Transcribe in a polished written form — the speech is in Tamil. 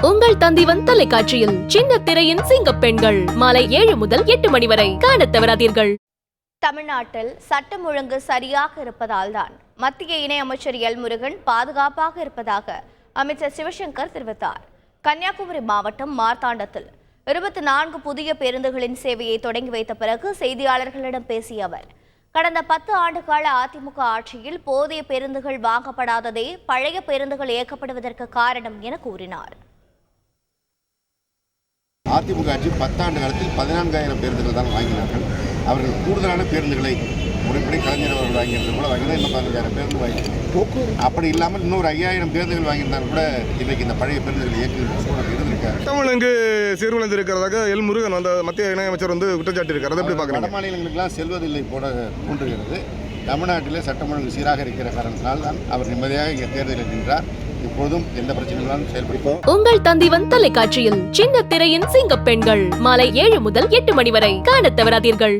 உங்கள் தந்திவன் தொலைக்காட்சியில் சின்ன திரையின் சிங்க பெண்கள் மாலை 7 முதல் 8 மணி வரை காணத் தவறாதீர்கள். தமிழ்நாட்டில் சட்டம் ஒழுங்கு சரியாக இருப்பதால் தான் மத்திய இணையமைச்சர் எல் முருகன் பாதுகாப்பாக இருப்பதாக அமைச்சர் சிவசங்கர் தெரிவித்தார். கன்னியாகுமரி மாவட்டம் மார்த்தாண்டத்தில் 24 புதிய பேருந்துகளின் சேவையை தொடங்கி வைத்த பிறகு செய்தியாளர்களிடம் பேசிய அவர், கடந்த 10 ஆண்டுகால அதிமுக ஆட்சியில் போதிய பேருந்துகள் வாங்கப்படாததே பழைய பேருந்துகள் இயக்கப்படுவதற்கு காரணம் என கூறினார். அதிமுக ஆட்சி 10 ஆண்டு காலத்தில் 14,000 பேருந்துகள் தான் வாங்கினார்கள். அவர்கள் கூடுதலான பேருந்துகளை முறைப்படி கலைஞர் அவர்கள் வாங்கியிருந்தது கூட வாங்கினா இன்னும் 15,000 பேருந்து வாங்கி, அப்படி இல்லாமல் இன்னொரு 5,000 பேருந்துகள் வாங்கியிருந்தாலும் கூட இன்றைக்கு இந்த பழைய பேருந்துகள் இயக்குகிற சூழல் இருந்திருக்காரு. தமிழங்கு சீர்குலைந்து இருக்கிறதாக எல் முருகன் அந்த மத்திய இணையமைச்சர் குற்றச்சாட்டு இருக்காரு. அதை எப்படி பார்க்குறீங்க? வட மாநிலங்களுக்கெல்லாம் செல்வதில்லை போட தோன்றுகிறது. தமிழ்நாட்டிலே சட்டம் ஒழுங்கு சீராக இருக்கிற காரணத்தினால் தான் அவர் நிம்மதியாக இங்கே தேர்தலில் நின்றார். இப்போதும் எந்த பிரச்சனைகளும் செயல்படுத்தோம். உங்கள் தந்திவன் தொலைக்காட்சியில் சின்ன திரையின் சிங்க பெண்கள் மாலை 7 முதல் 8 மணி வரை காணத் தவறாதீர்கள்.